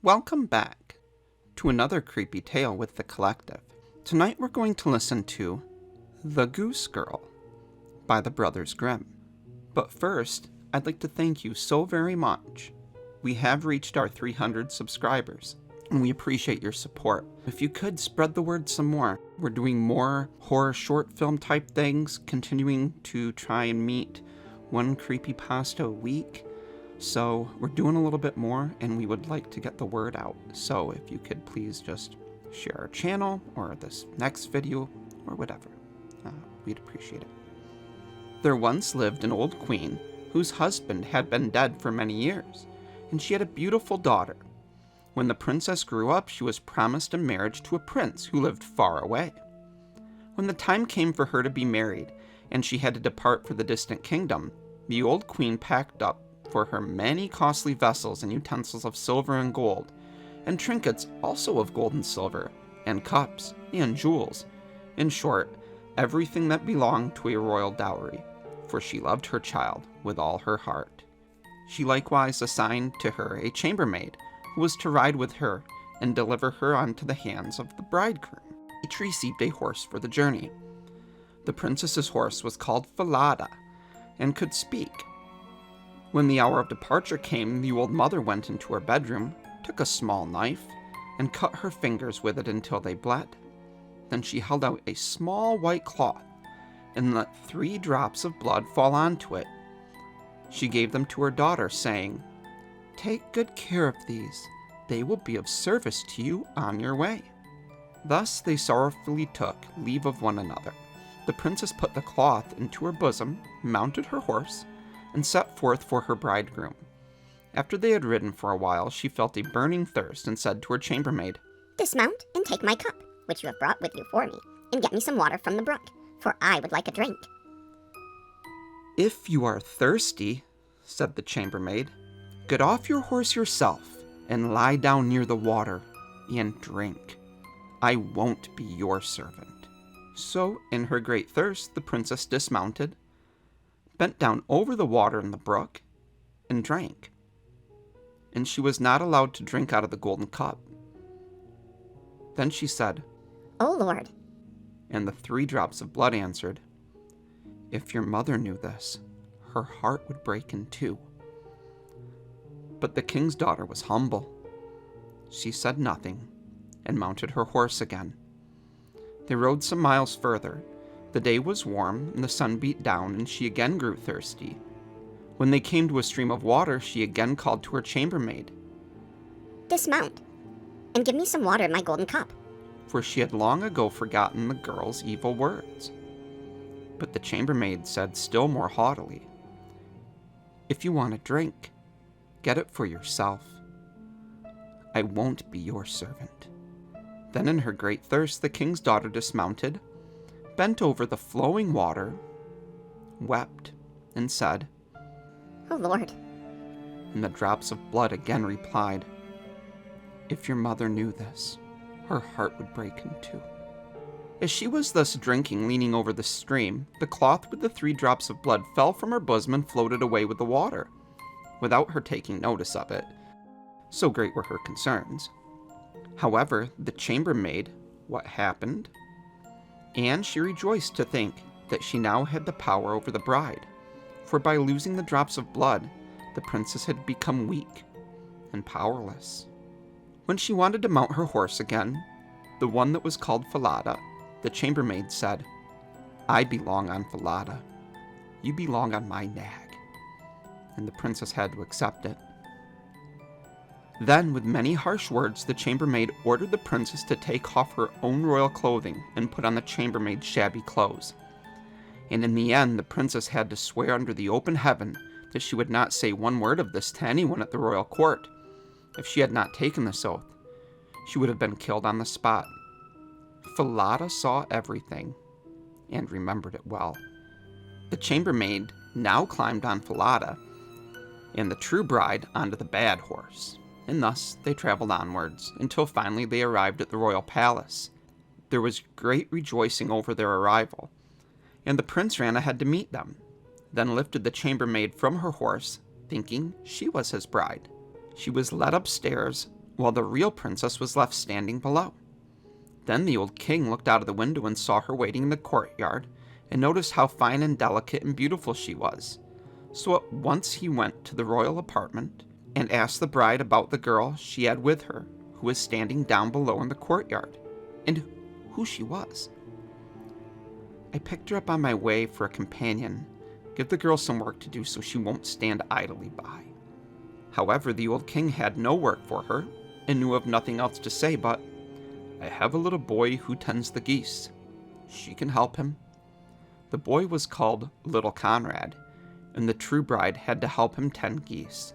Welcome back to another creepy tale with the collective. Tonight we're going to listen to The Goose Girl by the Brothers Grimm. But first, I'd like to thank you so very much. We have reached our 300 subscribers, and we appreciate your support. If you could spread the word some more. We're doing more horror short film type things, continuing to try and meet one creepypasta a week. So we're doing a little bit more, and we would like to get the word out. So if you could please just share our channel or this next video or whatever, we'd appreciate it. There once lived an old queen whose husband had been dead for many years, and she had a beautiful daughter. When the princess grew up, she was promised a marriage to a prince who lived far away. When the time came for her to be married, and she had to depart for the distant kingdom, the old queen packed up for her many costly vessels and utensils of silver and gold, and trinkets also of gold and silver, and cups, and jewels. In short, everything that belonged to a royal dowry, for she loved her child with all her heart. She likewise assigned to her a chambermaid, who was to ride with her and deliver her onto the hands of the bridegroom. Each received a horse for the journey. The princess's horse was called Falada, and could speak. When the hour of departure came, the old mother went into her bedroom, took a small knife, and cut her fingers with it until they bled. Then she held out a small white cloth, and let 3 drops of blood fall onto it. She gave them to her daughter, saying, "Take good care of these. They will be of service to you on your way." Thus they sorrowfully took leave of one another. The princess put the cloth into her bosom, mounted her horse, and set forth for her bridegroom. After they had ridden for a while, she felt a burning thirst and said to her chambermaid, "Dismount and take my cup, which you have brought with you for me, and get me some water from the brook, for I would like a drink." "If you are thirsty," said the chambermaid, "get off your horse yourself and lie down near the water and drink. I won't be your servant." So, in her great thirst, the princess dismounted, bent down over the water in the brook, and drank. And she was not allowed to drink out of the golden cup. Then she said, "O Lord." And the 3 drops of blood answered, "If your mother knew this, her heart would break in 2. But the king's daughter was humble. She said nothing, and mounted her horse again. They rode some miles further. The day was warm, and the sun beat down, and she again grew thirsty. When they came to a stream of water, she again called to her chambermaid, "Dismount, and give me some water in my golden cup." for she had long ago forgotten the girl's evil words. But the chambermaid said still more haughtily, "If you want a drink, get it for yourself. I won't be your servant." Then in her great thirst, the king's daughter dismounted, bent over the flowing water, wept, and said, "O Lord." And the drops of blood again replied, "If your mother knew this, her heart would break in 2. As she was thus drinking, leaning over the stream, the cloth with the 3 drops of blood fell from her bosom and floated away with the water, without her taking notice of it. So great were her concerns. However, the chambermaid what happened, and she rejoiced to think that she now had the power over the bride, for by losing the drops of blood, the princess had become weak and powerless. When she wanted to mount her horse again, the one that was called Falada, the chambermaid said, "I belong on Falada. You belong on my nag." And the princess had to accept it. Then, with many harsh words, the chambermaid ordered the princess to take off her own royal clothing and put on the chambermaid's shabby clothes. And in the end, the princess had to swear under the open heaven that she would not say one word of this to anyone at the royal court. If she had not taken this oath, she would have been killed on the spot. Falada saw everything and remembered it well. The chambermaid now climbed on Falada, and the true bride onto the bad horse. And thus they traveled onwards, until finally they arrived at the royal palace. There was great rejoicing over their arrival, and the prince ran ahead to meet them, then lifted the chambermaid from her horse, thinking she was his bride. She was led upstairs, while the real princess was left standing below. Then the old king looked out of the window and saw her waiting in the courtyard, and noticed how fine and delicate and beautiful she was. So at once he went to the royal apartment and asked the bride about the girl she had with her, who was standing down below in the courtyard, and who she was. "I picked her up on my way for a companion. Give the girl some work to do so she won't stand idly by." However, the old king had no work for her, and knew of nothing else to say but, "I have a little boy who tends the geese. She can help him." The boy was called Little Conrad, and the true bride had to help him tend geese.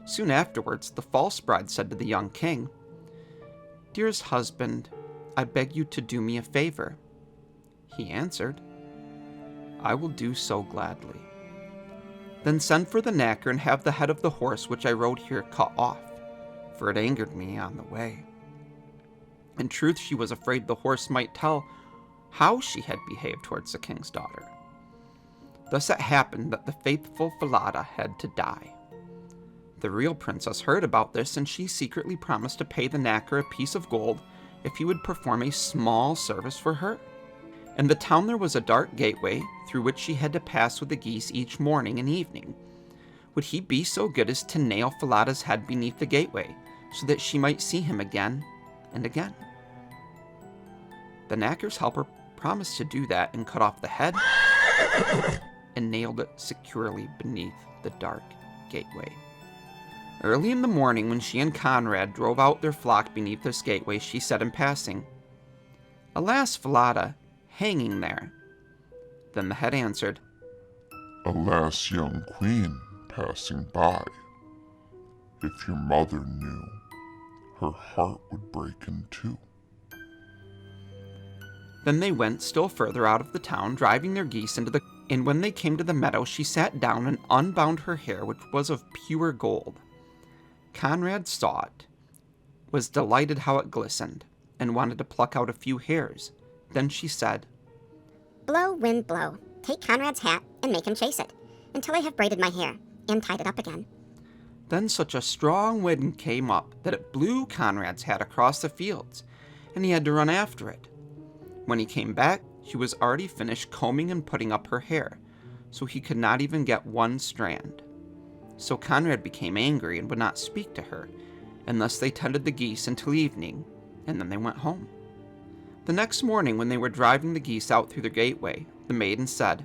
Soon afterwards, the false bride said to the young king, "Dearest husband, I beg you to do me a favor." He answered, "I will do so gladly." "Then send for the knacker and have the head of the horse which I rode here cut off, for it angered me on the way." In truth, she was afraid the horse might tell how she had behaved towards the king's daughter. Thus it happened that the faithful Falada had to die. The real princess heard about this, and she secretly promised to pay the knacker a piece of gold if he would perform a small service for her. In the town there was a dark gateway through which she had to pass with the geese each morning and evening. Would he be so good as to nail Falada's head beneath the gateway, so that she might see him again and again? The knacker's helper promised to do that and cut off the head and nailed it securely beneath the dark gateway. Early in the morning, when she and Conrad drove out their flock beneath this gateway, she said in passing, "Alas, Falada, hanging there." Then the head answered, "Alas, young queen, passing by. If your mother knew, her heart would break in two." Then they went still further out of the town, driving their geese into the... And when they came to the meadow, she sat down and unbound her hair, which was of pure gold. Conrad saw it, was delighted how it glistened, and wanted to pluck out a few hairs. Then she said, Blow, wind, blow. Take Conrad's hat and make him chase it, until I have braided my hair and tied it up again. Then such a strong wind came up that it blew Conrad's hat across the fields, and he had to run after it. When he came back, she was already finished combing and putting up her hair, so he could not even get one strand. So Conrad became angry and would not speak to her, and thus they tended the geese until evening, and then they went home. The next morning, when they were driving the geese out through the gateway, the maiden said,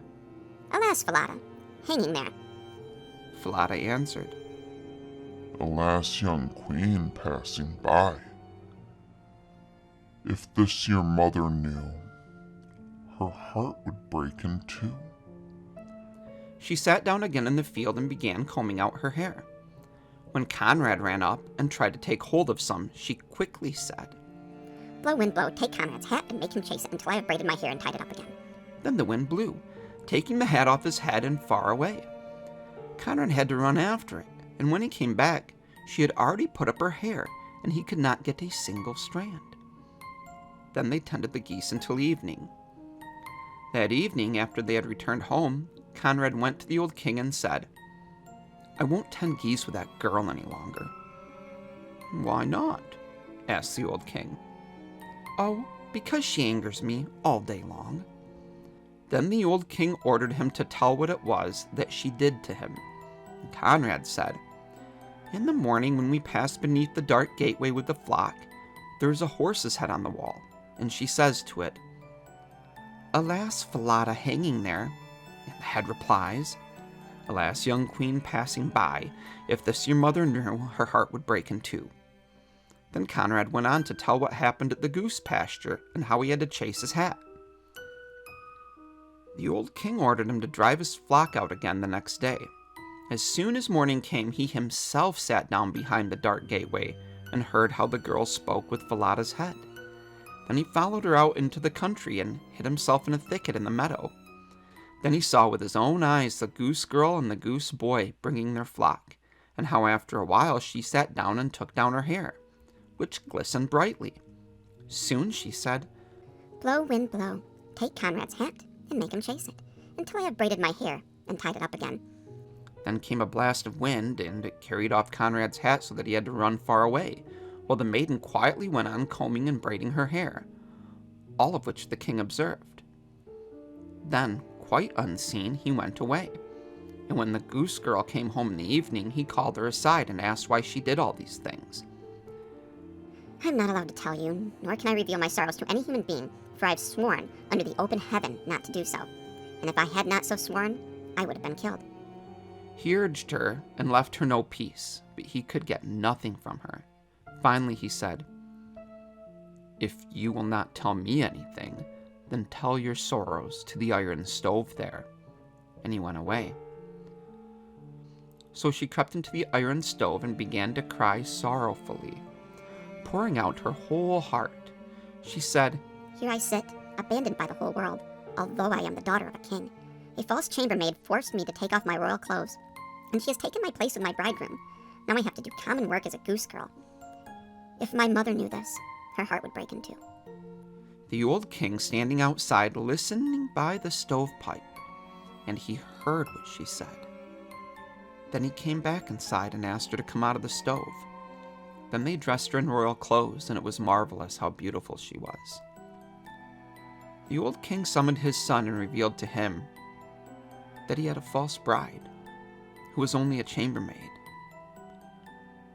Alas, Falada, hanging there. Falada answered, "Alas, young queen, passing by. If this your mother knew, her heart would break in two." She sat down again in the field and began combing out her hair. When Conrad ran up and tried to take hold of some, she quickly said, Blow, wind, blow. Take Conrad's hat and make him chase it until I have braided my hair and tied it up again. Then the wind blew, taking the hat off his head and far away. Conrad had to run after it, and when he came back, she had already put up her hair, and he could not get a single strand. Then they tended the geese until evening. That evening, after they had returned home, Conrad went to the old king and said, I won't tend geese with that girl any longer. Why not? Asked the old king. Oh, because she angers me all day long. Then the old king ordered him to tell what it was that she did to him. And Conrad said, In the morning when we passed beneath the dark gateway with the flock, there is a horse's head on the wall, and she says to it, Alas, Falada, hanging there. And the head replies, Alas, young queen, passing by. If this your mother knew, her heart would break in two. Then Conrad went on to tell what happened at the goose pasture and how he had to chase his hat. The old king ordered him to drive his flock out again the next day. As soon as morning came, he himself sat down behind the dark gateway and heard how the girl spoke with Falada's head. Then he followed her out into the country and hid himself in a thicket in the meadow. Then he saw with his own eyes the goose girl and the goose boy bringing their flock, and how after a while she sat down and took down her hair, which glistened brightly. Soon she said, Blow, wind, blow. Take Conrad's hat and make him chase it, until I have braided my hair and tied it up again. Then came a blast of wind, and it carried off Conrad's hat so that he had to run far away, while the maiden quietly went on combing and braiding her hair, all of which the king observed. Then, quite unseen, he went away, and when the Goose Girl came home in the evening, he called her aside and asked why she did all these things. I'm not allowed to tell you, nor can I reveal my sorrows to any human being, for I've sworn under the open heaven not to do so. And if I had not so sworn, I would have been killed. He urged her and left her no peace, but he could get nothing from her. Finally, he said, "If you will not tell me anything, then tell your sorrows to the iron stove there." And he went away. So she crept into the iron stove and began to cry sorrowfully, pouring out her whole heart. She said, Here I sit, abandoned by the whole world, although I am the daughter of a king. A false chambermaid forced me to take off my royal clothes, and she has taken my place with my bridegroom. Now I have to do common work as a goose girl. If my mother knew this, her heart would break in two. The old king standing outside listening by the stovepipe, and he heard what she said. Then he came back inside and asked her to come out of the stove. Then they dressed her in royal clothes, and it was marvelous how beautiful she was. The old king summoned his son and revealed to him that he had a false bride, who was only a chambermaid,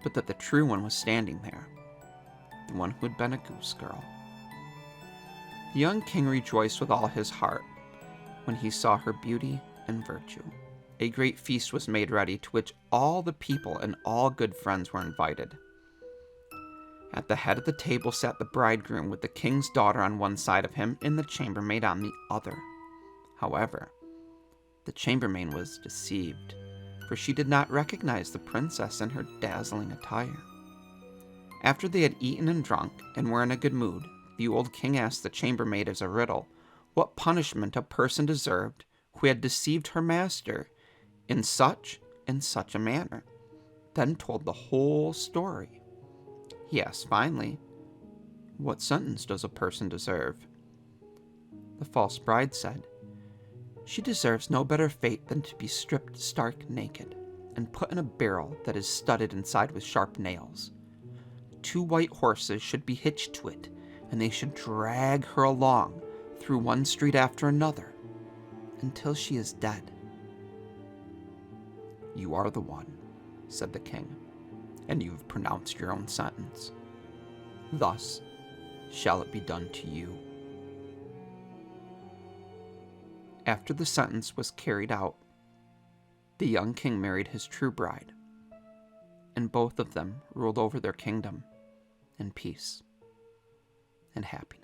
but that the true one was standing there, the one who had been a goose girl. The young king rejoiced with all his heart when he saw her beauty and virtue. A great feast was made ready, to which all the people and all good friends were invited. At the head of the table sat the bridegroom with the king's daughter on one side of him and the chambermaid on the other. However, the chambermaid was deceived, for she did not recognize the princess in her dazzling attire. After they had eaten and drunk and were in a good mood, the old king asked the chambermaid as a riddle what punishment a person deserved who had deceived her master in such and such a manner, then told the whole story. He asked finally, "What sentence does a person deserve?" The false bride said, "She deserves no better fate than to be stripped stark naked and put in a barrel that is studded inside with sharp nails. 2 white horses should be hitched to it, and they should drag her along through one street after another until she is dead." "You are the one," said the king, "and you have pronounced your own sentence. Thus shall it be done to you." After the sentence was carried out, the young king married his true bride, and both of them ruled over their kingdom in peace and happiness.